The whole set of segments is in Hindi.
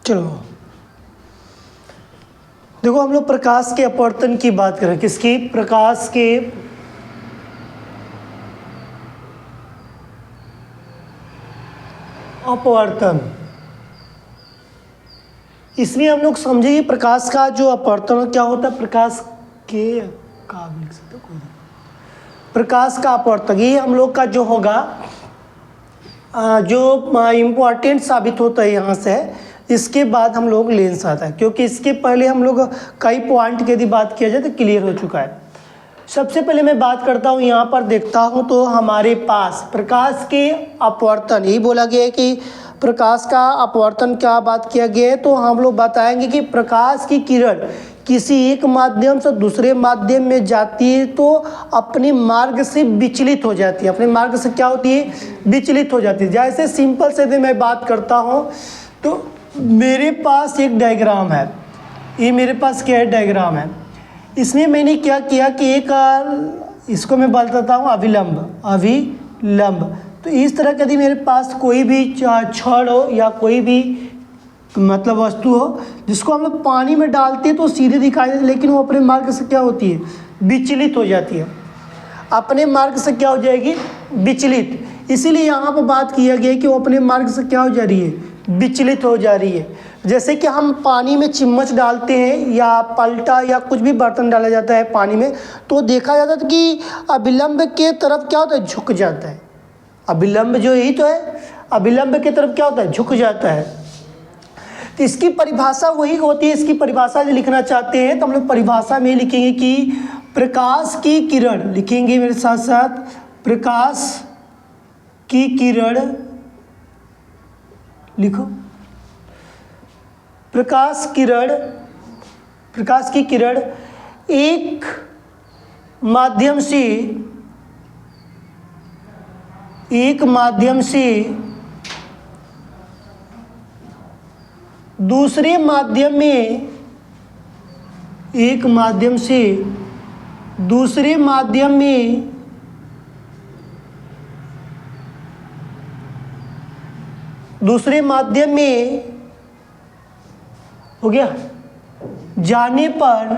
चलो देखो, हम लोग प्रकाश के अपवर्तन की बात करें। किसकी? प्रकाश के अपवर्तन। इसमें हम लोग समझेंगे प्रकाश का जो अपवर्तन क्या होता है। प्रकाश के का भी लिख सकते हो, कोई नहीं। प्रकाश का अपवर्तन ये हम लोग का जो होगा, जो इम्पोर्टेंट साबित होता है यहाँ से। इसके बाद हम लोग लेंस आता है, क्योंकि इसके पहले हम लोग कई पॉइंट की यदि बात किया जाए तो क्लियर हो चुका है। सबसे पहले मैं बात करता हूँ, यहाँ पर देखता हूँ तो हमारे पास प्रकाश के अपवर्तन यही बोला गया है कि प्रकाश का अपवर्तन क्या बात किया गया है। तो हम लोग बताएंगे कि प्रकाश की किरण किसी एक माध्यम से दूसरे माध्यम में जाती है तो अपने मार्ग से विचलित हो जाती है। अपने मार्ग से क्या होती है? विचलित हो जाती है। जैसे सिंपल से मैं बात करता हूँ तो मेरे पास एक डायग्राम है। ये मेरे पास क्या है? डायग्राम है। इसमें मैंने क्या किया कि एक इसको मैं बताता हूँ अभिलंब। अभिलंब तो इस तरह का यदि मेरे पास कोई भी छड़ हो या कोई भी मतलब वस्तु हो जिसको हम लोग पानी में डालते हैं तो सीधे दिखाई देती, लेकिन वो अपने मार्ग से क्या होती है? विचलित हो जाती है। अपने मार्ग से क्या हो जाएगी? विचलित। इसीलिए यहाँ पर बात किया गया है कि वो अपने मार्ग से क्या हो जा रही है? विचलित हो जा रही है। जैसे कि हम पानी में चम्मच डालते हैं या पलटा या कुछ भी बर्तन डाला जाता है पानी में, तो देखा जाता है कि अभिलंब के तरफ क्या होता है? झुक जाता है। अभिलंब जो यही तो है, अभिलंब की तरफ क्या होता है? झुक जाता है। तो इसकी परिभाषा वही होती है। इसकी परिभाषा जो लिखना चाहते हैं तो हम लोग परिभाषा में लिखेंगे कि प्रकाश की किरण, लिखेंगे मेरे साथ साथ, प्रकाश की किरण लिखो। प्रकाश की किरण एक माध्यम से दूसरे माध्यम में, एक माध्यम से दूसरे माध्यम में हो गया जाने पर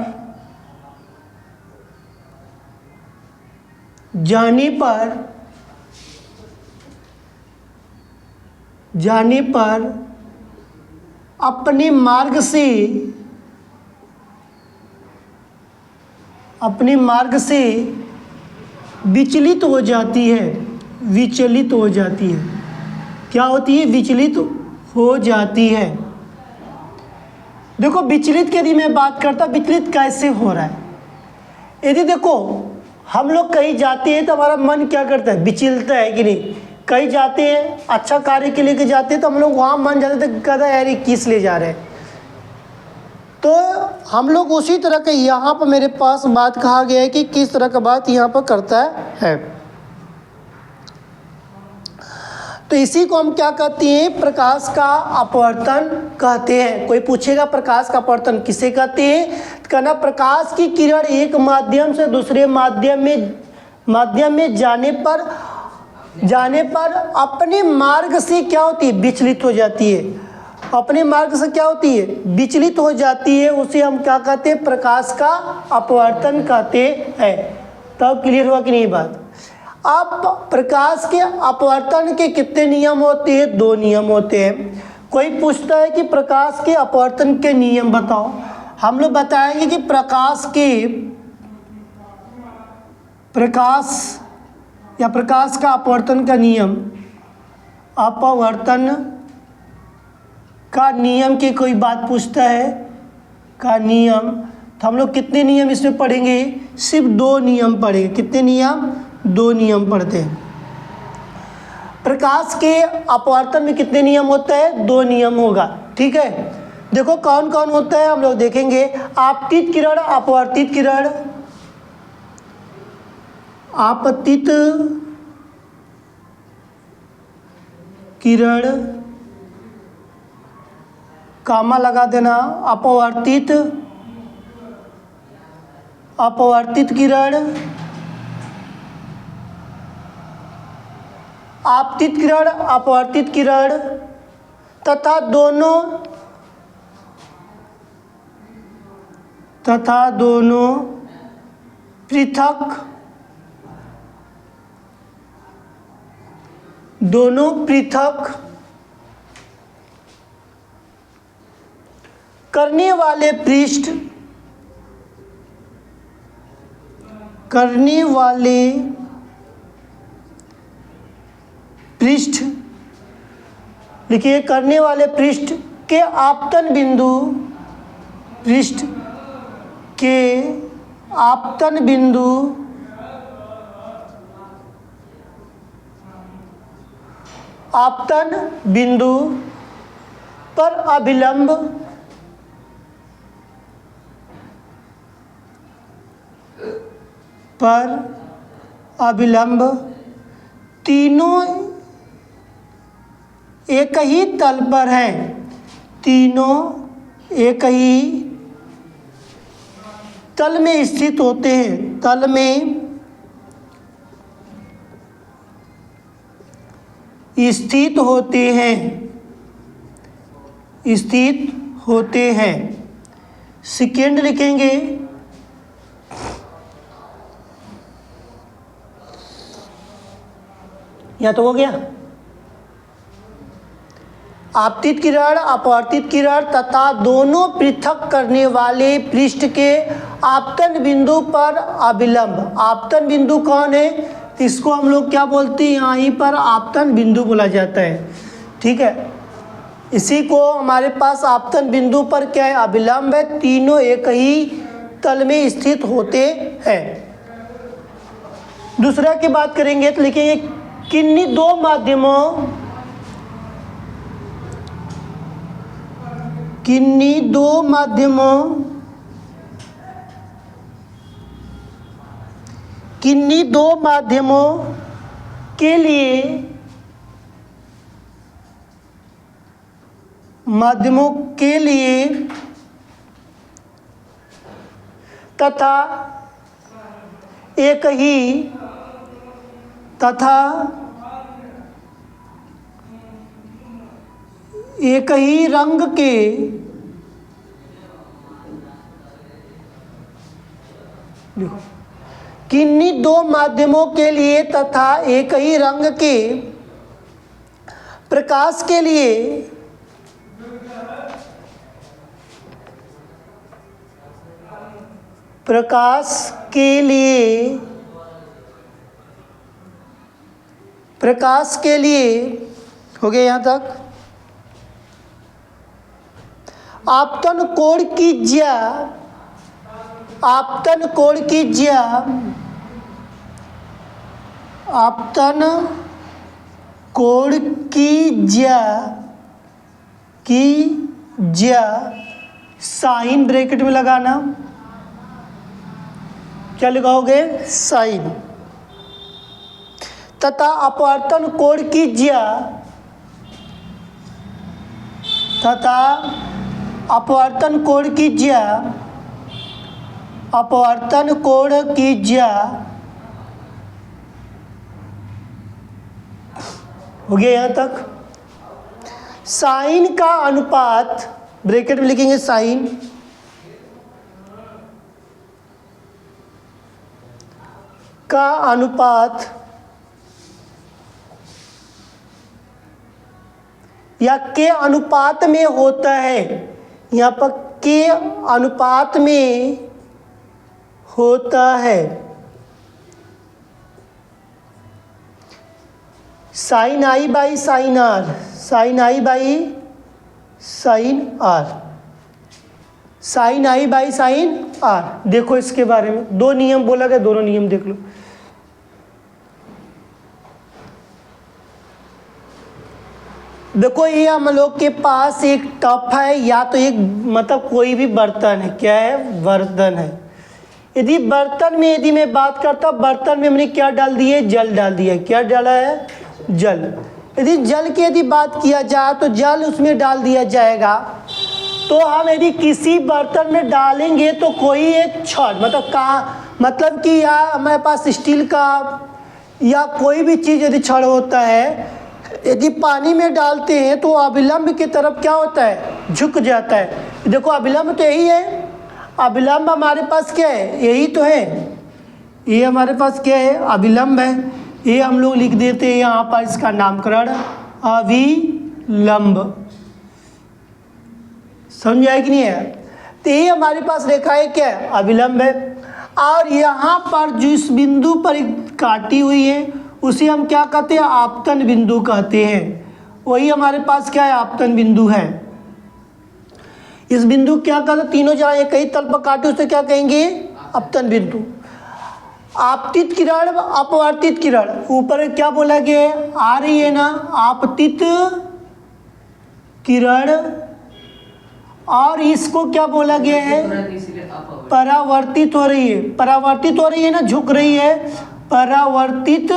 अपने मार्ग से विचलित हो जाती है। क्या होती है? विचलित हो जाती है। देखो विचलित की यदि मैं बात करता, विचलित कैसे हो रहा है? यदि देखो हम लोग कहीं जाते हैं तो हमारा मन क्या करता है? विचलता है कि नहीं? कहीं जाते हैं, अच्छा कार्य के लिए जाते हैं तो हम लोग वहाँ मन जाते थे, कहता है यार ये किस ले जा रहे हैं। तो हम लोग उसी तरह के यहाँ पर मेरे पास बात कहा गया है कि किस तरह का बात यहाँ पर करता है। तो इसी को हम क्या कहते हैं? प्रकाश का अपवर्तन कहते हैं। कोई पूछेगा प्रकाश का अपवर्तन किसे कहते हैं? तो कहना प्रकाश की किरण एक माध्यम से दूसरे माध्यम में जाने पर अपने मार्ग से क्या होती है? विचलित हो जाती है। अपने मार्ग से क्या होती है? विचलित हो जाती है। उसे हम क्या कहते हैं? प्रकाश का अपवर्तन कहते हैं। तब क्लियर हुआ कि नहीं बात? अब प्रकाश के अपवर्तन के कितने नियम होते हैं? 2 नियम होते हैं। कोई पूछता है कि प्रकाश के अपवर्तन के नियम बताओ। हम लोग बताएंगे कि प्रकाश का अपवर्तन का नियम, अपवर्तन का नियम की कोई बात पूछता है का नियम, तो हम लोग कितने नियम इसमें पढ़ेंगे? सिर्फ 2 नियम पढ़ेंगे। कितने नियम? 2 नियम पढ़ते हैं। प्रकाश के अपवर्तन में कितने नियम होता है? 2 नियम होगा। ठीक है, देखो कौन कौन होता है हम लोग देखेंगे। आपतित किरण, अपवर्तित किरण। आपतित किरण, कामा लगा देना। अपवर्तित किरण, आपतित किरण, अपवर्तित किरण तथा तथा दोनों पृथक करने वाले पृष्ठ लिखिए, करने वाले पृष्ठ के आपतन बिंदु पर अभिलंब तीनों एक ही तल पर हैं, तीनों एक ही तल में स्थित होते हैं, तल में स्थित होते हैं। सेकेंड लिखेंगे, या तो हो गया, आपतित किरण अपवर्तित किरण तथा दोनों पृथक करने वाले पृष्ठ के आपतन बिंदु पर अभिलंब। आपतन बिंदु कौन है? इसको हम लोग क्या बोलते हैं? यहीं पर आपतन बिंदु बोला जाता है। ठीक है, इसी को हमारे पास आपतन बिंदु पर क्या है? अभिलंब है, तीनों एक ही तल में स्थित होते हैं। दूसरा की बात करेंगे तो लिखेंगे, किन्हीं दो माध्यमों के लिए तथा एक ही रंग के किन्हीं दो माध्यमों के लिए तथा एक ही रंग के प्रकाश के लिए हो गया यहाँ तक। आपतन कोण की ज्या साइन ब्रैकेट में लगाना, क्या लगाओगे? साइन। तथा अपवर्तन कोण की ज्या हो गया यहाँ तक। साइन का अनुपात ब्रैकेट में लिखेंगे, साइन का अनुपात या के अनुपात में होता है। यहाँ पर के अनुपात में होता है। Sine i by sine r, sine i by sine r, sine i by sine r. देखो इसके बारे में दो नियम बोला गया, दोनों नियम देख लो। देखो ये हम लोग के पास एक टप है या तो एक मतलब कोई भी बर्तन है, क्या है? बर्तन है। यदि बर्तन में यदि मैं बात करता हूँ, बर्तन में हमने क्या डाल दिए? जल डाल दिया। क्या डाला है? जल। यदि जल की यदि बात किया जाए तो जल उसमें डाल दिया जाएगा। तो हम यदि किसी बर्तन में डालेंगे तो कोई एक छड़ मतलब कि या हमारे पास स्टील का या कोई भी चीज़ यदि छड़ होता है, यदि पानी में डालते हैं तो अभिलंब की तरफ क्या होता है? झुक जाता है। देखो अभिलंब तो यही है, अविलंब हमारे पास क्या है, यही तो है, ये हमारे पास क्या है, अविलंब है। ये हम लोग लिख देते हैं यहाँ पर इसका नामकरण अविलंब। समझ आया कि नहीं है? तो ये हमारे पास रेखा है क्या है, अविलंब है। और यहाँ पर जो इस बिंदु पर काटी हुई है उसे हम क्या कहते हैं, आपतन बिंदु कहते हैं। वही हमारे पास क्या है, आपतन बिंदु है। इस बिंदु क्या कहते हैं, तीनों जहाँ एक ही तल पर काटे उसे क्या कहेंगे, आपतन बिंदु। आपतित किरण, अपवर्तित किरण, ऊपर क्या बोला गया है, आ रही है ना, आपतित किरण, और इसको क्या बोला गया है, परावर्तित हो रही है, परावर्तित हो रही है ना, झुक रही है, परावर्तित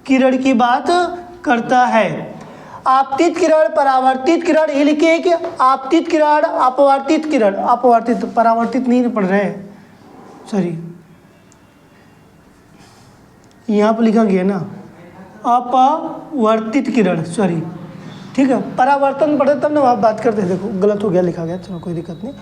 किरण की बात करता है। आपतित किरण, परावर्तित किरण, ये लिखे कि आपतित किरण, अपवर्तित किरण, अपवर्तित, परावर्तित नहीं पढ़ रहे हैं, सॉरी, यहाँ पर लिखा गया ना अपवर्तित किरण, सॉरी, ठीक है, परावर्तन पढ़े तब ना वहाँ बात करते हैं। देखो गलत हो गया, लिखा गया, चलो कोई दिक्कत नहीं।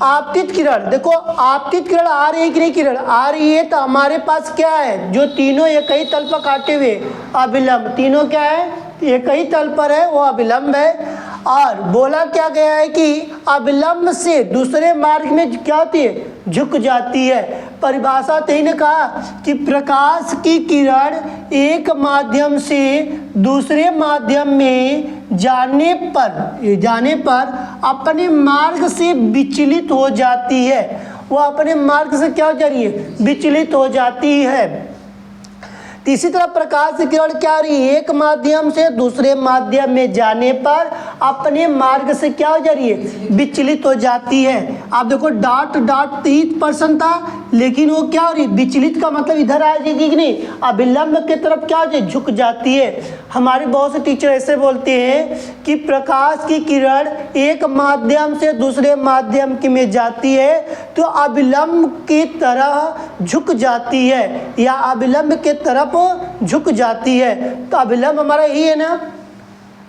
आपतित किरण, देखो आपतित किरण आ रही है कि नहीं, किरण आ रही है, तो हमारे पास क्या है, जो तीनों एक ही तल पर काटे हुए अविलंब, तीनों क्या है, एक ही तल पर है, वो अविलंब है। और बोला क्या गया है कि अविलंब से दूसरे मार्ग में क्या होती है, झुक जाती है। परिभाषा तो ने कहा कि प्रकाश की किरण एक माध्यम से दूसरे माध्यम में जाने पर अपने मार्ग से विचलित हो जाती है। वो अपने मार्ग से क्या हो जा रही है, विचलित हो जाती है। इसी तरह प्रकाश की किरण क्या रही है, एक माध्यम से दूसरे माध्यम में जाने पर अपने मार्ग से क्या हो जा रही है, विचलित हो जाती है। आप देखो डॉट डॉट 30% था, लेकिन वो क्या हो रही है, विचलित का मतलब इधर आ जाएगी कि नहीं, अविलंब की तरफ क्या हो जाए, झुक जाती है। हमारे बहुत से टीचर ऐसे बोलते हैं कि प्रकाश की किरण एक माध्यम से दूसरे माध्यम में जाती है तो अविलंब की तरह झुक जाती है, या अविलंब के तरफ झुक जाती है। तो अविलंब हमारा यही है ना,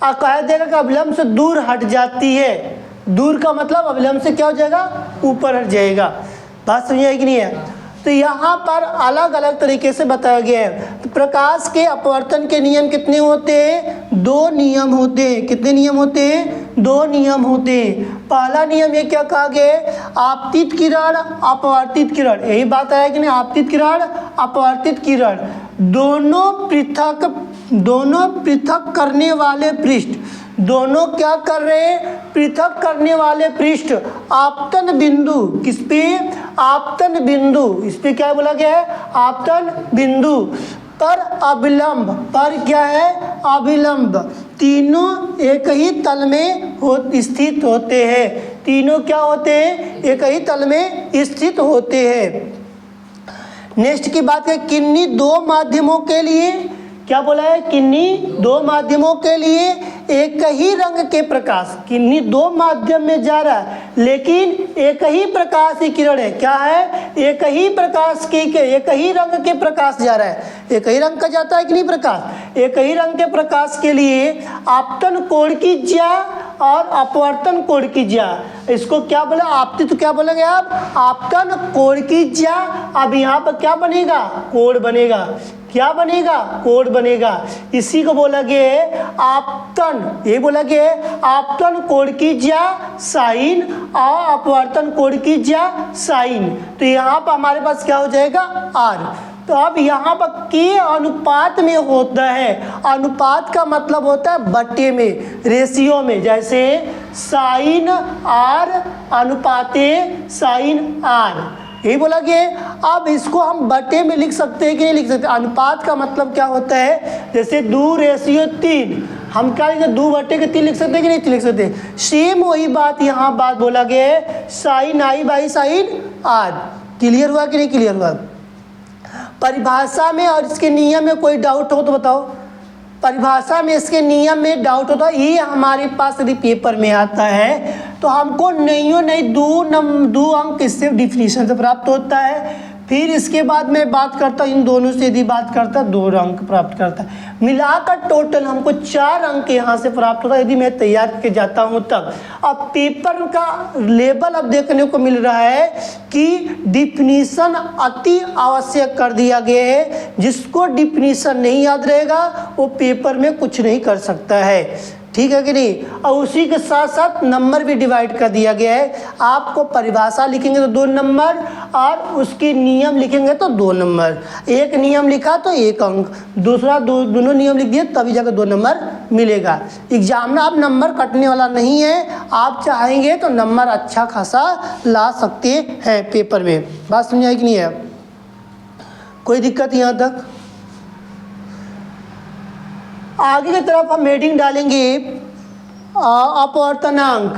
कह देगा कि अविलंब से दूर हट जाती है। दूर का मतलब अविलंब से क्या हो जाएगा, ऊपर हट जाएगा। बात समझ आई कि नहीं है? तो यहाँ पर अलग अलग तरीके से बताया गया है। तो प्रकाश के अपवर्तन के नियम कितने होते हैं, 2 नियम होते हैं। कितने नियम होते हैं, 2 नियम होते हैं। पहला नियम ये क्या कहा गया है, आपतित किरण, अपवर्तित किरण, यही बात है कि नहीं, आपतित किरण, अपवर्तित किरण, दोनों पृथक करने वाले पृष्ठ, दोनों क्या कर रहे हैं, पृथक करने वाले पृष्ठ आपतन बिंदु, किस पे, आपतन बिंदु, इस पे क्या बोला गया है, आपतन बिंदु पर अविलंब, पर क्या है, अविलंब, तीनों एक ही तल में स्थित होते हैं। तीनों क्या होते हैं, एक ही तल में स्थित होते हैं। नेक्स्ट की बात है, किन्हीं 2 माध्यमों के लिए, क्या बोला है, किन्हीं 2 माध्यमों के लिए एक ही रंग के प्रकाश, किन्हीं 2 माध्यम में जा रहा है लेकिन एक ही प्रकाश की किरण है, क्या है, एक ही प्रकाश की, एक ही रंग के प्रकाश जा रहा है, एक ही रंग का जाता है कि नहीं प्रकाश, एक ही रंग के प्रकाश के लिए आपतन कोण की ज्या और अपवर्तन कोण की ज्या, इसको क्या बोला, आपतित तो क्या बोला गया, आपतन कोण की ज्या। अब यहाँ पर क्या बनेगा, कोण बनेगा, क्या बनेगा, कोण बनेगा। इसी को बोला गया है आपतन, ये बोला गया है आपतन कोण की ज्या साइन और अपवर्तन कोण की ज्या साइन। तो यहाँ पर हमारे पास क्या हो जाएगा, आर। तो अब यहाँ पर के अनुपात में होता है, अनुपात का मतलब होता है बट्टे में, रेशियो में, जैसे साइन आर अनुपाते साइन आर, यही बोला गया। अब इसको हम बटे में लिख सकते हैं कि नहीं लिख सकते, अनुपात का मतलब क्या होता है, जैसे 2:3, हम क्या लिखते, 2/3 लिख सकते हैं कि नहीं लिख सकते। सेम वही बात यहाँ बात बोला गया है, sine i by sine r. Clear हुआ कि नहीं क्लियर हुआ? परिभाषा में और इसके नियम में कोई डाउट हो तो बताओ। परिभाषा में इसके नियम में डाउट होता है, ये हमारे पास यदि पेपर में आता है तो हमको नहीं 2 अंक इससे डिफिनीशन से प्राप्त होता है। फिर इसके बाद मैं बात करता हूँ इन दोनों से यदि बात करता 2 अंक प्राप्त करता है, मिलाकर टोटल हमको 4 अंक यहाँ से प्राप्त होता है यदि मैं तैयार करके जाता हूँ तब। अब पेपर का लेवल अब देखने को मिल रहा है कि डिफिनीशन अति आवश्यक कर दिया गया है, जिसको डिफिनीशन नहीं याद रहेगा वो पेपर में कुछ नहीं कर सकता है, ठीक है कि नहीं। और उसी के साथ साथ नंबर भी डिवाइड कर दिया गया है, आपको परिभाषा लिखेंगे तो 2 नंबर और उसके नियम लिखेंगे तो 2 नंबर, एक नियम लिखा तो 1 अंक, दूसरा दोनों नियम लिख दिए तभी जाकर 2 नंबर मिलेगा। एग्जाम में आप नंबर कटने वाला नहीं है, आप चाहेंगे तो नंबर अच्छा खासा ला सकते हैं पेपर में। बात समझाई कि नहीं है, कोई दिक्कत यहाँ तक। आगे की तरफ हम हेडिंग डालेंगे अपवर्तनांक।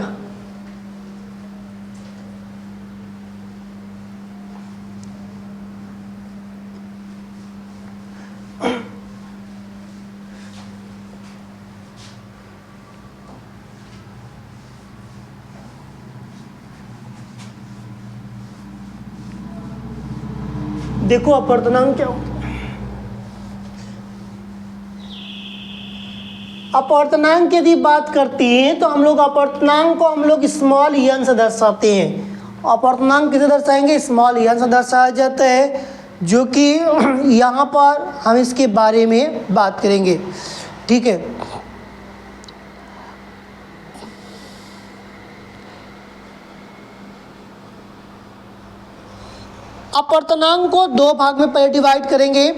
देखो अपवर्तनांक क्या होता है। अपवर्तनांक यदि बात करते हैं तो हम लोग अपवर्तनांक को हम लोग स्मॉल n से दर्शाते हैं। अपवर्तनांक किसे दर्शाएंगे, स्मॉल n से दर्शाया जाता है, जो कि यहाँ पर हम इसके बारे में बात करेंगे, ठीक है। अपवर्तनांक को 2 भाग में पहले डिवाइड करेंगे।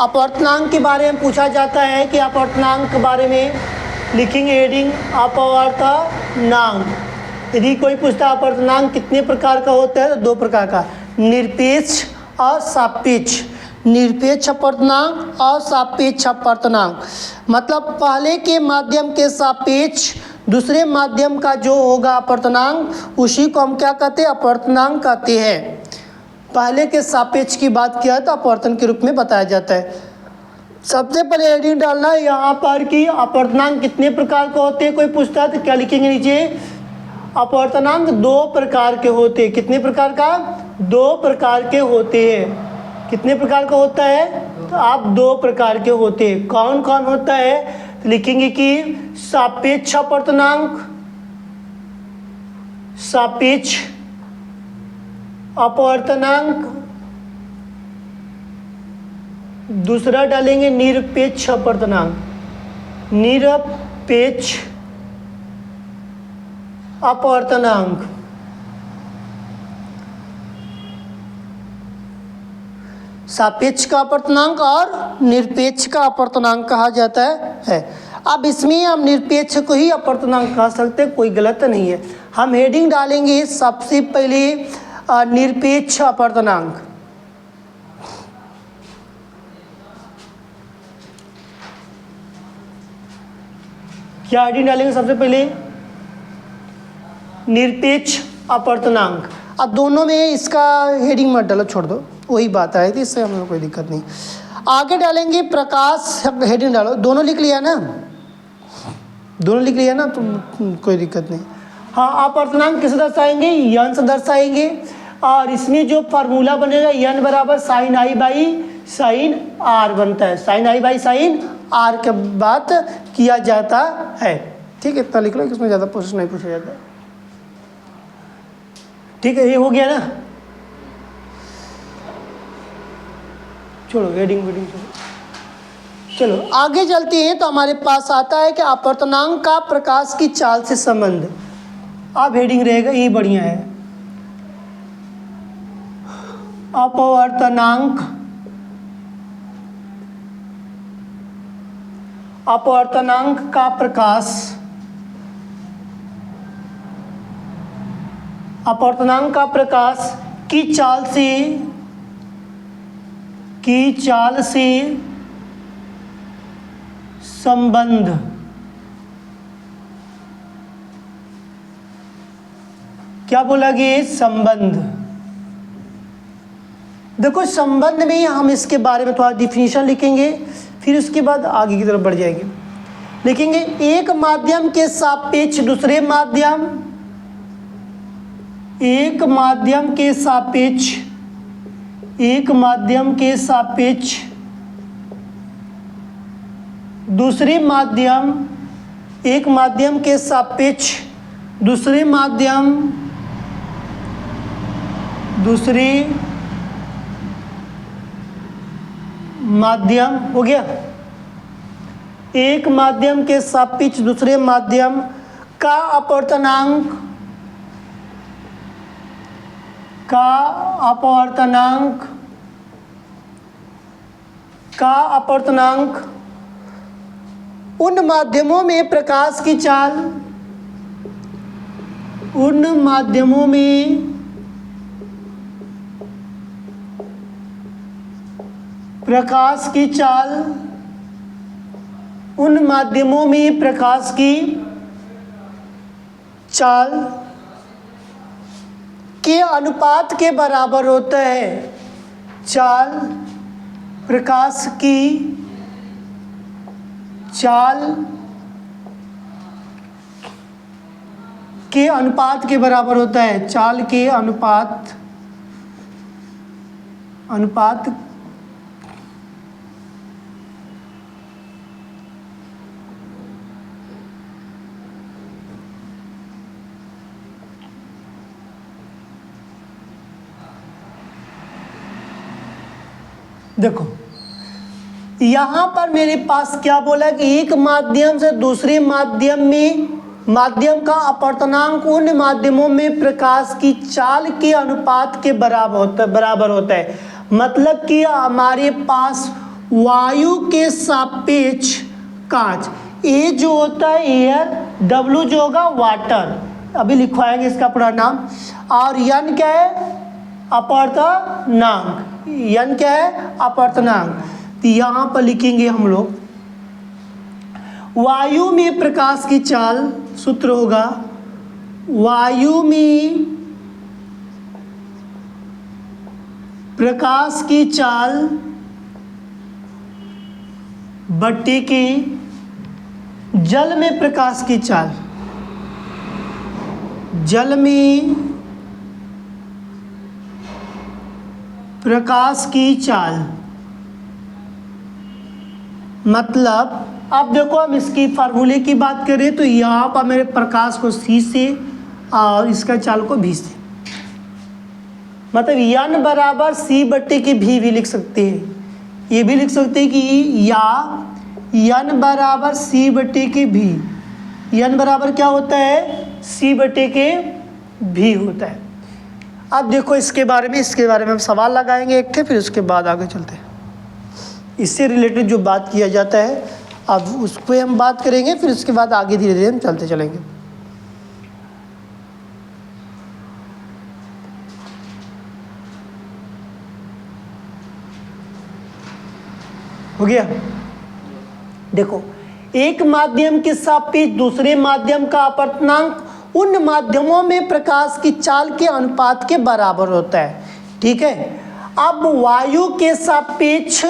अपवर्तनांक के बारे में पूछा जाता है कि अपवर्तनांक के बारे में लिखेंगे हेडिंग अपवर्तनांक। यदि कोई पूछता है अपवर्तनांक कितने प्रकार का होता है तो 2 प्रकार का, निरपेक्ष और सापेक्ष। निरपेक्ष अपवर्तनांक और सापेक्ष अपवर्तनांक, मतलब पहले के माध्यम के सापेक्ष दूसरे माध्यम का जो होगा अपवर्तनांक, उसी को हम क्या कहते हैं, अपवर्तनांक कहते हैं। पहले के सापेक्ष की बात किया तो अपवर्तन के रूप में बताया जाता है। सबसे पहले हेडिंग डालना है यहाँ पर कि अपवर्तनांक कितने प्रकार के होते हैं। कोई पूछता है तो क्या लिखेंगे नीचे, अपवर्तनांक 2 प्रकार के होते हैं। कितने प्रकार का, 2 प्रकार के होते हैं। कितने प्रकार का होता है, तो आप 2 प्रकार के होते हैं। कौन कौन होता है, तो लिखेंगे कि सापेक्ष अपवर्तनांक, सापेक्ष अपवर्तनांक, दूसरा डालेंगे निरपेक्ष अपवर्तनांक, निरपेक्ष अपवर्तनांक। सापेक्ष का अपवर्तनांक और निरपेक्ष का अपवर्तनांक कहा जाता है। अब इसमें हम निरपेक्ष को ही अपवर्तनांक कह सकते हैं, कोई गलत नहीं है। हम हेडिंग डालेंगे सबसे पहले निरपेक्ष अपवर्तनांक। क्या हेडिंग डालेंगे सबसे पहले, निरपेक्ष अपवर्तनांक। अब दोनों में इसका हेडिंग मत डालो, छोड़ दो, वही बात आई थी, इससे हम लोग कोई दिक्कत नहीं। आगे डालेंगे प्रकाश, हेडिंग डालो, दोनों लिख लिया ना, दोनों लिख लिया ना, तो कोई दिक्कत नहीं। हाँ, अपवर्तनांक किसे दर्शाएंगे, n से दर्शाएंगे, और इसमें जो फार्मूला बनेगा n बराबर sine i by sine r बनता है। Sine i by sine r के बात किया जाता है, ठीक है। इतना लिख लो कि इसमें ज़्यादा प्रोसेस नहीं पूछा जाता, ठीक है। ये हो गया ना, छोड़ो हेडिंग वेडिंग चलो आगे चलते हैं। तो हमारे पास आता है कि अपवर्तनांक का प्रकाश की चाल से संबंध। अब हेडिंग रहेगा, ये बढ़िया है, अपवर्तनांक, अपवर्तनांक का प्रकाश, अपवर्तनांक का प्रकाश की चाल से संबंध। क्या बोला गया, संबंध। देखो संबंध में हम इसके बारे में थोड़ा डिफिनीशन लिखेंगे, फिर उसके बाद आगे की तरफ बढ़ जाएंगे। लिखेंगे एक माध्यम के सापेक्ष दूसरे माध्यम, एक माध्यम के सापेक्ष एक माध्यम के सापेक्ष दूसरे माध्यम, एक माध्यम के सापेक्ष दूसरे माध्यम, दूसरे माध्यम हो गया, एक माध्यम के सापेक्ष दूसरे माध्यम का अपवर्तनांक, का अपवर्तनांक उन माध्यमों में प्रकाश की चाल, उन माध्यमों में प्रकाश की चाल, उन माध्यमों में प्रकाश की चाल के अनुपात के बराबर होता है। चाल, प्रकाश की चाल के अनुपात के बराबर होता है। चाल के अनुपात देखो यहाँ पर मेरे पास क्या बोला कि एक माध्यम से दूसरे माध्यम में माध्यम का अपवर्तनांक उन माध्यमों में प्रकाश की चाल के अनुपात के बराबर होता है। मतलब कि हमारे पास वायु के सापेक्ष कांच, ए जो होता है एयर, डब्ल्यू जो होगा वाटर, अभी लिखवाएंगे इसका पूरा नाम, और यन क्या है अपवर्तनांक, यन क्या है अपवर्तनांक। तो यहाँ पर लिखेंगे हम लोग वायु में प्रकाश की चाल, सूत्र होगा वायु में प्रकाश की चाल बट्टे के जल में प्रकाश की चाल, जल में प्रकाश की चाल। मतलब अब देखो हम इसकी फार्मूले की बात करें तो यहाँ पर मेरे प्रकाश को C से और इसका चाल को V से, मतलब यन बराबर C बट्टे की V भी लिख सकते हैं। ये भी लिख सकते हैं कि या यन बराबर C बट्टे के V, यन बराबर क्या होता है C बट्टे के V होता है। अब देखो इसके बारे में हम सवाल लगाएंगे एक थे, फिर उसके बाद आगे चलते हैं। इससे रिलेटेड जो बात किया जाता है अब उस पर हम बात करेंगे, फिर उसके बाद आगे धीरे धीरे हम चलते चलेंगे। हो गया। देखो एक माध्यम के सापेक्ष दूसरे माध्यम का अपवर्तनांक उन माध्यमों में प्रकाश की चाल के अनुपात के बराबर होता है। ठीक है। अब वायु के सापेक्ष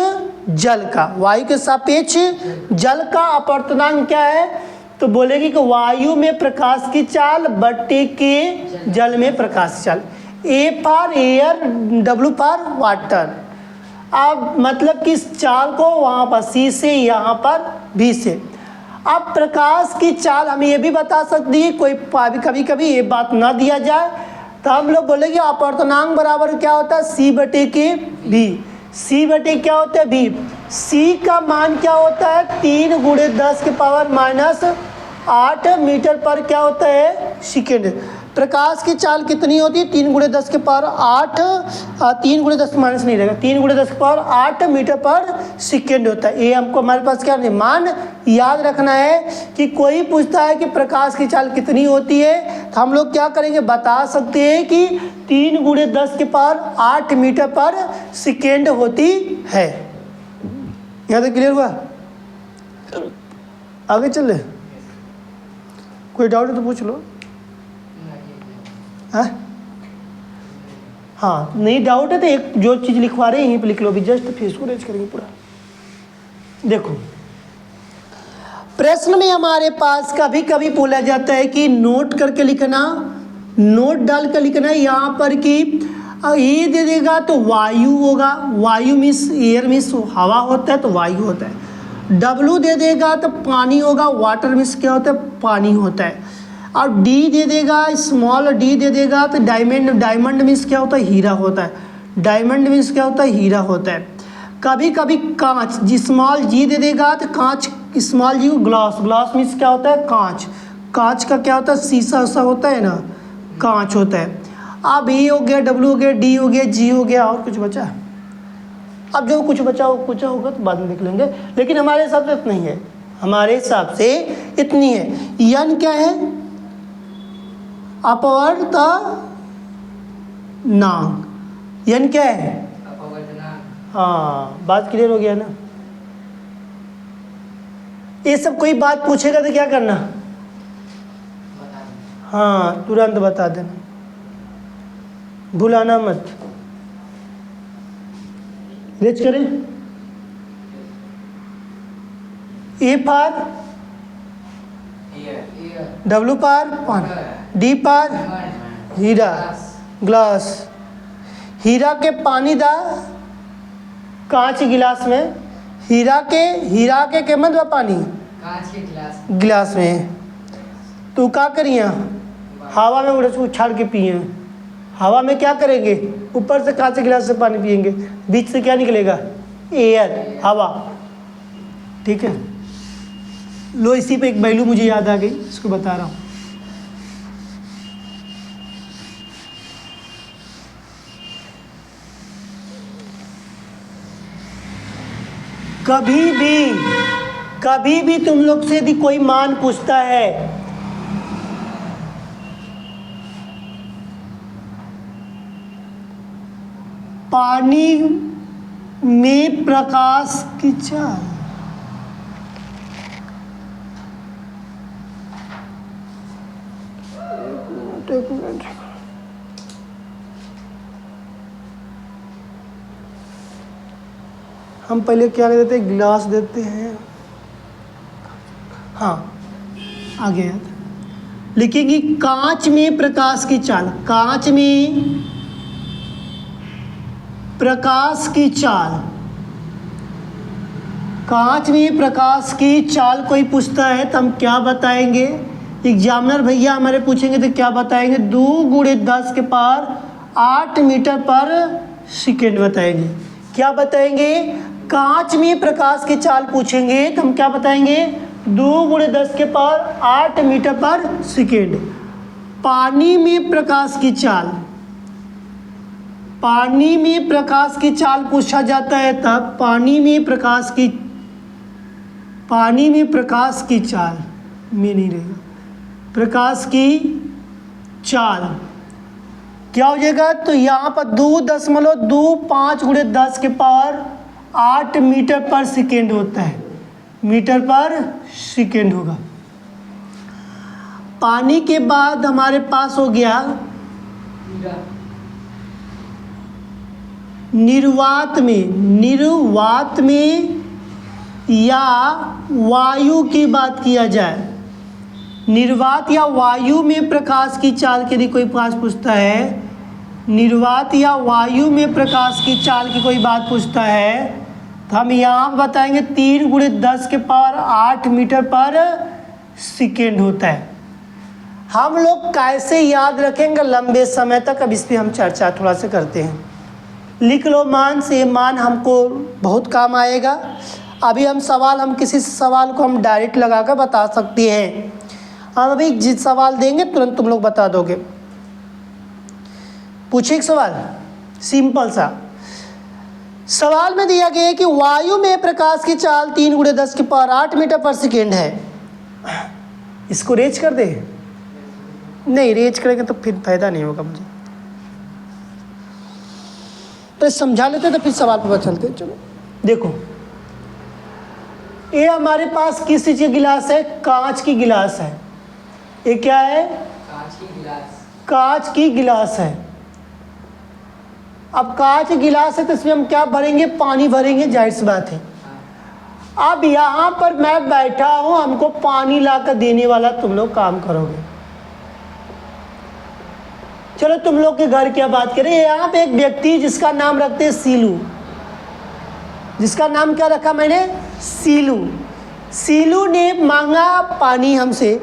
जल का, वायु के सापेक्ष जल का अपवर्तनांक क्या है, तो बोलेगी कि वायु में प्रकाश की चाल बट्टे के जल में प्रकाश की चाल, A for air, W for water. अब मतलब कि इस चाल को वहाँ पर C से यहाँ पर V से। अब प्रकाश की चाल हम ये भी बता सकती है, कोई कभी कभी ये बात ना दिया जाए तो हम लोग बोलेंगे अपवर्तनांक बराबर क्या होता है C बटे के V। C बटे क्या होता है V। C का मान क्या होता है 3 × 10⁻⁸ मीटर पर क्या होता है सेकेंड। प्रकाश की चाल कितनी होती है 3 × 10⁸, 3 × 10 माइनस नहीं रहेगा, 3 × 10⁸ मीटर पर सेकेंड होता है। ये हमको हमारे पास क्या नहीं मान याद रखना है कि कोई पूछता है कि प्रकाश की चाल कितनी होती है तो हम लोग क्या करेंगे बता सकते हैं कि 3 × 10⁸ मीटर पर सेकेंड होती है। यहाँ तक क्लियर हुआ? आगे चले, कोई डाउट है तो पूछ लो। हाँ नहीं डाउट है तो एक जो चीज़ लिखवा रहे हैं यहीं पे लिख लो भी, जस्ट फिर इसको रेज करेंगे पूरा। देखो प्रश्न में हमारे पास कभी कभी बोला जाता है कि नोट करके लिखना, नोट डाल कर लिखना यहाँ पर कि ई दे देगा तो वायु होगा, वायु मीन्स एयर मीन्स हवा होता है तो वायु होता है। डब्लू दे देगा तो पानी होगा, वाटर मीन्स क्या होता है, पानी होता है। और डी दे देगा, स्मॉल डी दे देगा तो डायमंड, डायमंड मीन्स क्या होता है, हीरा होता है। डायमंड मीन्स क्या होता है, हीरा होता है। कभी कभी कांच, जी स्मॉल जी दे देगा तो कांच, स्मॉल जी को ग्लास, ग्लास मीन्स क्या होता है, कांच। कांच का क्या होता है, शीशा सा होता है ना, कांच होता है। अब ई हो गया, डब्ल्यू हो गया, डी हो गया, जी हो गया, और कुछ बचा? अब जो कुछ बचा वो कुछ होगा तो बाद में देख लेंगे, लेकिन हमारे हिसाब से इतना ही है, हमारे हिसाब से इतनी है। यन क्या है, अपवर्त नांग। यन क्या है, हाँ बात क्लियर हो गया ना। ये सब कोई बात पूछेगा तो क्या करना, हाँ तुरंत बता देना, भुलाना मत। रेच करें, ए पार, डब्ल्यू पार पानी, डी पार हीरा, ग्लास। हीरा के पानी दा कांच गिलास में, हीरा के केमत बा पानी कांच के गिलास में। तू क्या करिए, हवा में उछाड़ के पिए। हवा में क्या करेंगे, ऊपर से कांच के गिलास से पानी पिएंगे, बीच से क्या निकलेगा, एयर, हवा। ठीक है, लो इसी पे एक पहलू मुझे याद आ गई, इसको बता रहा हूँ। कभी भी तुम लोग से यदि कोई मान पूछता है, पानी में प्रकाश की चाल, एक मिनट, हम पहले क्या देते हैं, गिलास देते हैं, हाँ आ गया, लिखेंगे कांच में प्रकाश की चाल, कांच में प्रकाश की चाल, कांच में प्रकाश की चाल कोई पूछता है तो हम क्या बताएंगे, एग्जामिनर भैया हमारे पूछेंगे तो क्या बताएंगे, 2 × 10 के पावर 8 मीटर पर सेकेंड बताएंगे। क्या बताएंगे, कांच में प्रकाश की चाल पूछेंगे तो हम क्या बताएंगे, 2 × 10 के पावर 8 मीटर पर सेकेंड। पानी में प्रकाश की चाल, पानी में प्रकाश की चाल पूछा जाता है तब पानी में प्रकाश की चाल में नहीं रहेगा, प्रकाश की चाल क्या हो जाएगा, तो यहाँ पर 2.25 × 10 के पावर 8 मीटर पर सेकेंड होता है, मीटर पर सेकेंड होगा। पानी के बाद हमारे पास हो गया निर्वात में या वायु की बात किया जाए, निर्वात या वायु में प्रकाश की चाल के लिए कोई पास पूछता है, निर्वात या वायु में प्रकाश की चाल की कोई बात पूछता है तो हम यहाँ बताएंगे 3 × 10 के पावर 8 मीटर पर सेकेंड होता है। हम लोग कैसे याद रखेंगे लंबे समय तक, अब इस पर हम चर्चा थोड़ा सा करते हैं। लिख लो मान से, मान हमको बहुत काम आएगा। अभी हम किसी सवाल को हम डायरेक्ट लगा कर बता सकते हैं। हम अभी जिस सवाल देंगे तुरंत तुम लोग बता दोगे। पूछे एक सवाल सिंपल सा, सवाल में दिया गया है कि वायु में प्रकाश की चाल 3 × 10 के पावर 8 मीटर पर सेकेंड है। इसको रेज कर दे, नहीं रेज करेंगे तो फिर फायदा नहीं होगा मुझे, तो समझा लेते तो फिर सवाल पर चलते। चलो देखो, ये हमारे पास किस चीज की गिलास है, कांच की गिलास है। ये क्या है, कांच की गिलास, कांच की गिलास है। अब कांच की गिलास है तो इसमें हम क्या भरेंगे, पानी भरेंगे, जाहिर सी बात है। अब यहाँ पर मैं बैठा हूँ, हमको पानी लाकर देने वाला तुम लोग काम करोगे। चलो तुम लोग के घर क्या बात करें। यहाँ पे एक व्यक्ति जिसका नाम रखते हैं सीलू, जिसका नाम क्या रखा मैंने, सीलू। सीलू ने मांगा पानी हमसे।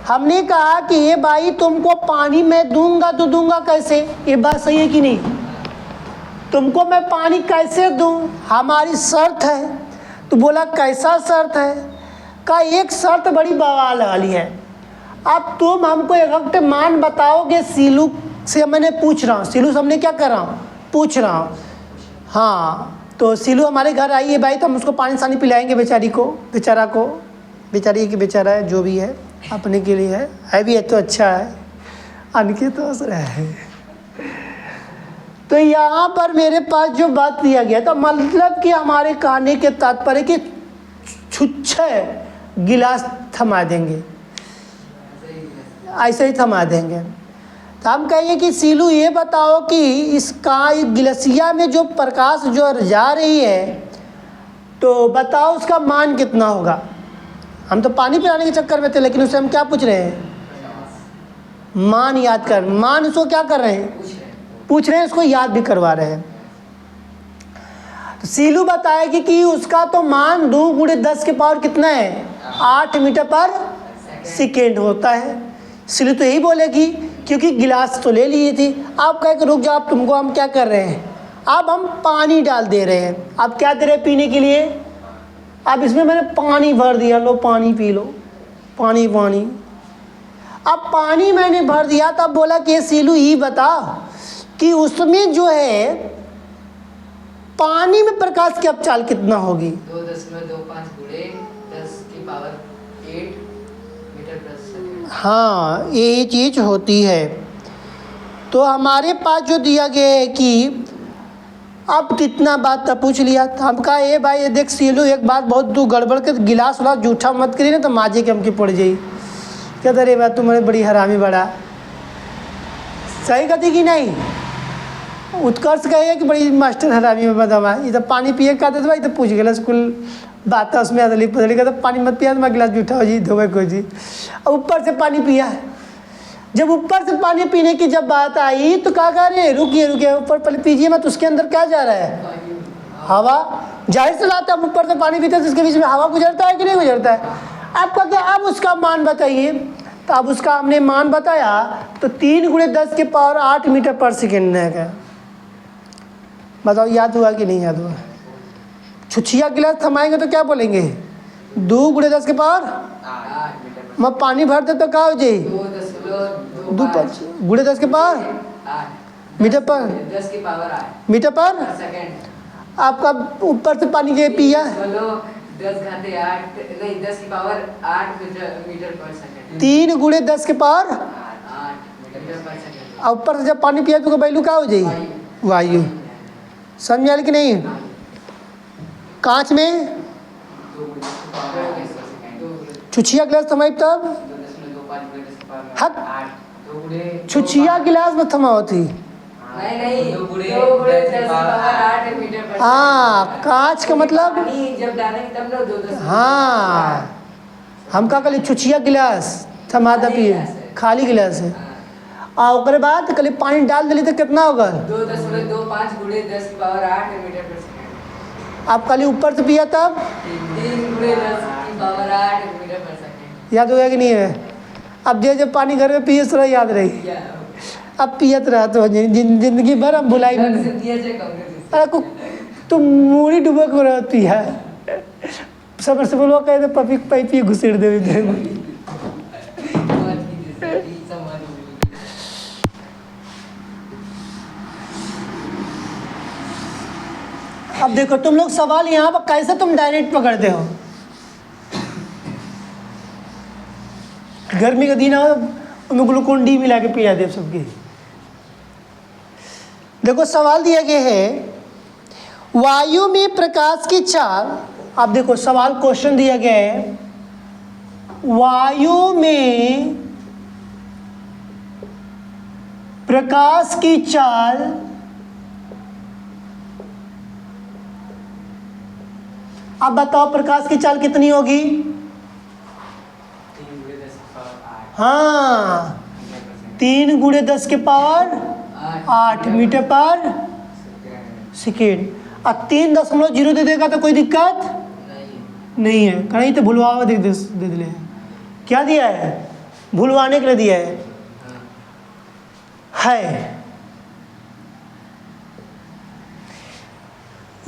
हमने कहा कि ये भाई तुमको पानी मैं दूंगा तो दूंगा कैसे, ये बात सही है कि नहीं, तुमको मैं पानी कैसे दूं, हमारी शर्त है। तो बोला कैसा शर्त है, का एक शर्त बड़ी बवाल वाली है, अब तुम हमको एक वक्त मान बताओगे। सीलू से मैंने पूछ रहा हूँ, सीलू से हमने क्या कर रहा हूँ, पूछ रहा हूँ। हाँ तो सीलू हमारे घर आई है भाई, तो हम उसको पानी सानी पिलाएंगे बेचारी को, बेचारा को, बेचारी की बेचारा है जो भी है, अपने के लिए है भी है तो अच्छा है, अनके तो असर है। तो यहाँ पर मेरे पास जो बात दिया गया तो मतलब कि हमारे कहने के तात्पर्य कि छुच्छे गिलास थमा देंगे, ऐसे ही थमा देंगे। तो हम कहेंगे कि सीलू ये बताओ कि इसका गिलसिया में जो प्रकाश जो जा रही है, तो बताओ उसका मान कितना होगा। हम तो पानी पिलाने के चक्कर में थे, लेकिन उससे हम क्या पूछ रहे हैं, मान याद कर, मान उसको क्या कर रहे हैं, पूछ रहे हैं, उसको याद भी करवा रहे हैं। तो सीलू बताएगी कि उसका तो मान 2 × 10 के पावर कितना है, 8 मीटर पर सेकेंड होता है। सीलू तो यही बोलेगी क्योंकि गिलास तो ले लिए थी। आप कह के रुक जाओ, आप तुमको हम क्या कर रहे हैं, अब हम पानी डाल दे रहे हैं। अब क्या दे रहे हैं पीने के लिए, अब इसमें मैंने पानी भर दिया, लो पानी पी लो, पानी पानी। अब पानी मैंने भर दिया, तब बोला कि सीलू ही बता कि उसमें जो है पानी में प्रकाश की अपचाल कितना होगी। 2.25 × 10 की पावर 8 मीटर प्रति सेकंड। हाँ ये चीज़ होती है। तो हमारे पास जो दिया गया है कि अब कितना बात तब पूछ लिया, तो हम कहा ये भाई ये देख सीलू एक बात बहुत तू गड़बड़ के गिलास वाला जूठा मत करी ना, तो माजे के हमकी पड़ जाई। कहता रे बात तुम्हारे बड़ी हरामी बड़ा, सही कहती कि नहीं। उत्कर्ष कहे कि बड़ी मास्टर हरामी में बदमा, ये तो पानी पिए कहते थे भाई, तो पूछ गया स्कूल बात है उसमें अदली पदली, कहता पानी मत पिया तो मैं गिलास जूठा हो जी धोबे को जी। अब ऊपर से पानी पिया, जब ऊपर से पानी पीने की जब बात आई तो कहा कर रहे रुकिए रुकिए, ऊपर पहले पीजिए मत, उसके अंदर क्या जा रहा है, हवा। जाहिर से लाता है ऊपर से पानी पीते तो उसके बीच में हवा गुजरता है कि नहीं गुजरता है। आपका क्या, अब उसका मान बताइए। तो अब उसका हमने मान बताया तो 3 × 10 के पावर 8 मीटर पर सेकेंड है क्या, बताओ याद हुआ कि नहीं याद हुआ। छुछिया गिलास थमाएंगे तो क्या बोलेंगे, 2 × 10 के पावर, 8 मीटर मैं पानी भर दे तो क्या हो जाए, 2.25 × 10 के पावर 8 मीटर पर, 10 की पावर 8 मीटर पर सेकंड। आपका ऊपर से पानी के पिया, बोलो 10 घाते 8 नहीं 10 की पावर 8 मीटर पर सेकंड। 3 × 10 के पावर 8 मीटर पर सेकंड। और ऊपर से जब पानी पिया तो वैल्यू क्या हो जाए, वायु। समझ कि नहीं। कांच में छुछिया गिलास थमाई तब हक, छुछिया गिलास में थमा होती, नहीं 2 × 10 की पावर 8 मीटर पर। हाँ कांच का मतलब, पानी जब डालेंगे तब ना 2 हाँ हम का कल छुछिया गिलास थमा दा पिए, खाली गिलास है। और उसके बाद कल पानी डाल दिली तो कितना होगा, 2.25 × 10 की पावर 8 मीटर पर सेकंड। आप कल ऊपर से पिया तब 3 × 10 की पावर 8 मीटर पर सेकंड। याद हो गया कि नहीं है। अब जब पानी घर में पिए थोड़ा याद रही, अब पियत रहा तो जिंदगी भर हम भुलाई में नहीं। अरे को तुम मूड़ी डूबे को रहती है, समर से बोलो कहते पपी पाइपी घुसेड़ दे। अब देखो तुम लोग सवाल यहाँ पर कैसे तुम डायरेक्ट पकड़ते हो। गर्मी का दिन आओ उनमें ग्लूकोन डी मिला के पिला दे सबके। देखो सवाल दिया गया है वायु में प्रकाश की चाल। अब देखो सवाल क्वेश्चन दिया गया है वायु में प्रकाश की चाल अब बताओ प्रकाश की चाल कितनी होगी। 3 × 10 की पावर 8। हाँ 3 गुणे 10 के पावर 8 मीटर पर सेकेंड। अब 3.0 दे देगा तो कोई दिक्कत नहीं है। कहीं तो भूलवा दे दिले क्या दिया है, भूलवाने के लिए दिया है।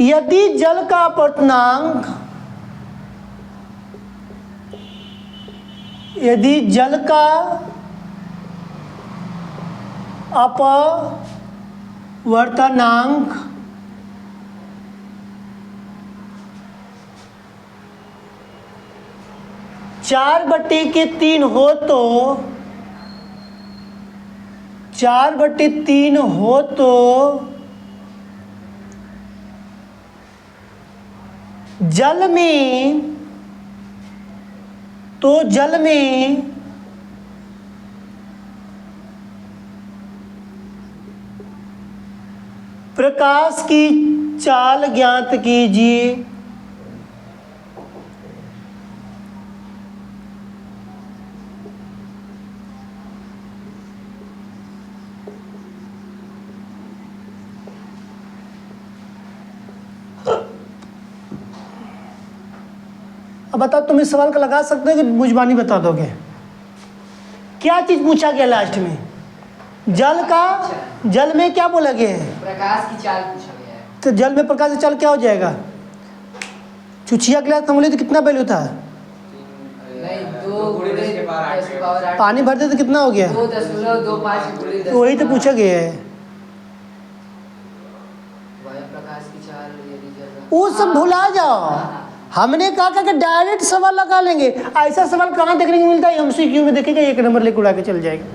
यदि जल का अपवर्तनांक, यदि जल का अपवर्तनांक चार बटे के 3 हो तो 4/3 हो तो जल में प्रकाश की चाल ज्ञात कीजिए। अब बताओ, तुम इस सवाल का लगा सकते हो कि मुझबानी बता दोगे? क्या चीज पूछा गया लास्ट में? जल का, जल में क्या बोला गया है? प्रकाश की चाल पूछा गया है। तो जल में प्रकाश की चाल क्या हो जाएगा? चुचिया गिलास तुम बोले तो कितना वैल्यू था? नहीं, 2 गुणे 10 के पावर 8। पानी भरते तो कितना हो गया? 2.25 गुणे 10। वही तो पूछा गया है। प्रकाश की चाल यदि जल, वो सब भुला जाओ। हमने कहा कि डायरेक्ट सवाल लगा लेंगे। ऐसा सवाल कहाँ देखने को मिलता है? MCQ में देखेगा, 1 नंबर लेके उड़ा के चल जाएगा।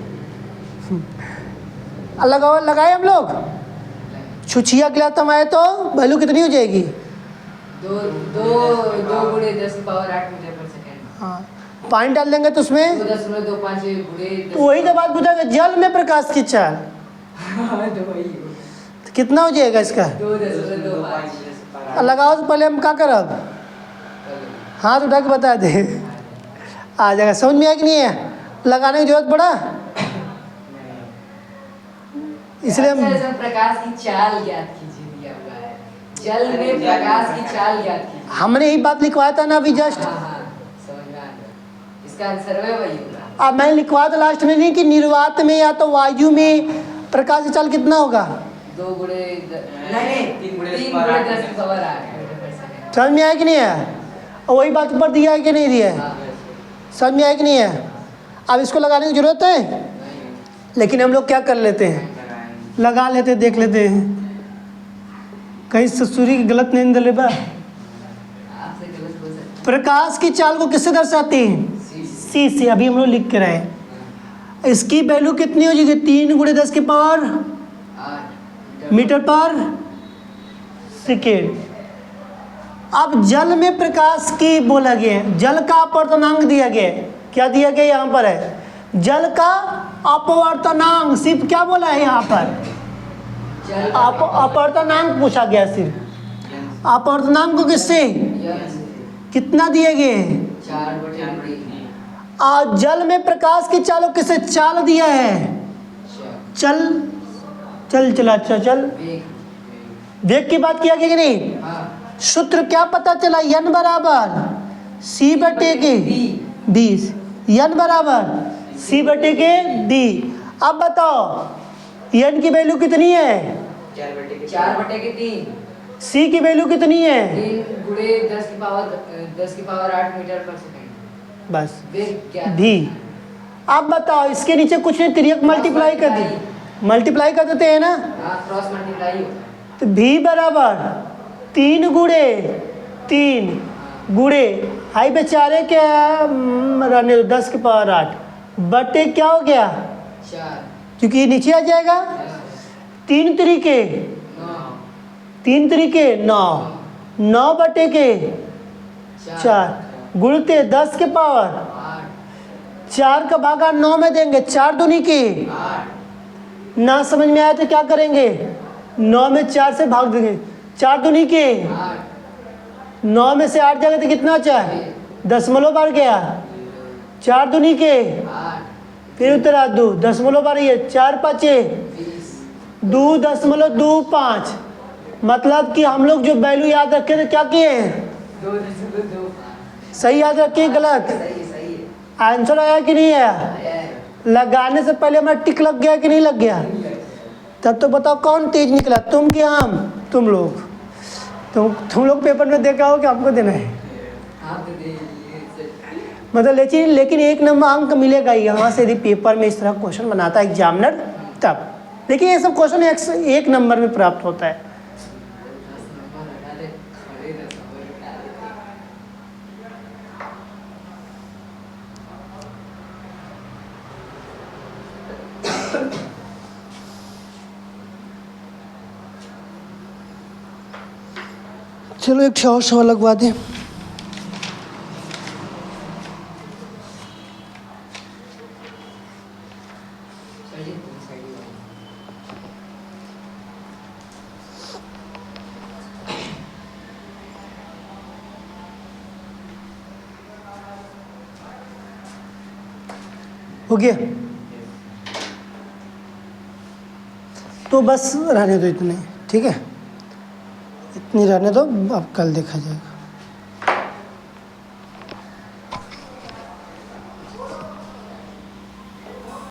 लगाए हम लोग छुछिया गिलास आए तो वैल्यू कितनी हो जाएगी? 2 गुणे 10 की पावर 8 मीटर पर सेकंड। हाँ, पानी डाल देंगे तो उसमें 2.25 गुणे 10। तो वही तो बात पूछा, जल में प्रकाश की चाल तो कितना हो जाएगा इसका? 2.25। लगाओ तो पहले हम क्या करब? हाथ उठा के बता दे, आ जाएगा। समझ में आया कि नहीं है? लगाने की जरूरत पड़ा इसलिए हम प्रकाश की चाल ज्ञात कीजिए दिया हुआ है। जल में प्रकाश की चाल ज्ञात कीजिए। हमने यही बात लिखवाया था ना अभी जस्ट। समझ में आ गया। इसका आंसर है वही होगा। अब मैंने लिखवाया था लास्ट में नहीं कि निर्वात में या तो वायु में प्रकाश की चाल कितना होगा? 2 गुणे 3 गुणे 10 की पावर 8 मीटर पर सेकंड। समझ में आया कि नहीं है? और वही बात ऊपर दिया है कि नहीं दिया है? समझ में आया कि नहीं है? अब इसको लगाने की जरूरत है, लेकिन हम लोग क्या कर लेते हैं, लगा लेते हैं, देख लेते हैं कहीं ससुरी की गलत नहीं दले बा। प्रकाश की चाल को किससे दर्शाते हैं? सी से। अभी हम लोग लिख के रहे। इसकी वैल्यू कितनी हो जाएगी? 3 गुणे 10 की पावर 8 मीटर पर सेकेंड। अब जल में प्रकाश की बोला गया है, जल का अपवर्तनांक दिया गया है। क्या दिया गया यहाँ पर है? जल का अपवर्तनांक। सिर्फ क्या बोला है यहाँ पर? अपवर्तनांक पूछा गया सिर्फ। अपवर्तनांक को किससे कितना दिए गए? 4/3। और जल में प्रकाश की चाल को किससे चाल दिया है? चल वेग की बात किया गया कि नहीं? सूत्र क्या पता चला? n बराबर c बटे के 20, n बराबर c बटे के d। अब बताओ n की वैल्यू कितनी है? 4/3। c की वैल्यू कितनी है? 3 गुणे 10 की पावर 8 मीटर पर सेकंड। बस वेग क्या? v। अब बताओ इसके नीचे कुछ नहीं, तिर्यक मल्टीप्लाई कर दी, मल्टीप्लाई कर देते हैं ना, क्रॉस मल्टीप्लाई होता है। तो v बराबर 3 गुणे 3 गुणे हाई बेचारे क्या रहने 10 की पावर 8 बटे क्या हो गया? 4। क्योंकि ये नीचे आ जाएगा। 3 तरीके 9 बटे के 4 गुणते 10 के पावर 4 का भागा 9 में देंगे, 4 दूनी के 8। ना समझ में आया तो क्या करेंगे? 9 में 4 से भाग देंगे, 4 दूनी के 9 में से 8 जाएगा तो कितना चाहे? दशमलव बढ़ गया। 4 दूनी के फिर उत्तर 2.12 4 5 2.25 मतलब कि हम लोग जो वैल्यू याद रखे थे क्या किए हैं, 2.25 सही याद रखिए गलत, सही है आंसर आया कि नहीं आया, आया है। लगाने से पहले हमारा टिक लग गया कि नहीं लग गया, तब तो बताओ कौन तेज निकला, तुम कि हम, तुम लोग, तुम लोग पेपर में देखा हो कि हमको देना है, हाँ तो दे मतलब लेकिन 1 नंबर अंक मिलेगा यहाँ से यदि पेपर में इस तरह क्वेश्चन बनाता है एग्जामिनर तब। देखिए ये सब क्वेश्चन 1 नंबर में प्राप्त होता है। 10 नंबर हटा दे, बड़े 10 नंबर हटा दे। चलो एक और सवाल लगवा दें। चलिए साइड में हो गया, तो बस रहने दो इतने, ठीक है, इतनी रहने दो, अब कल देखा जाएगा।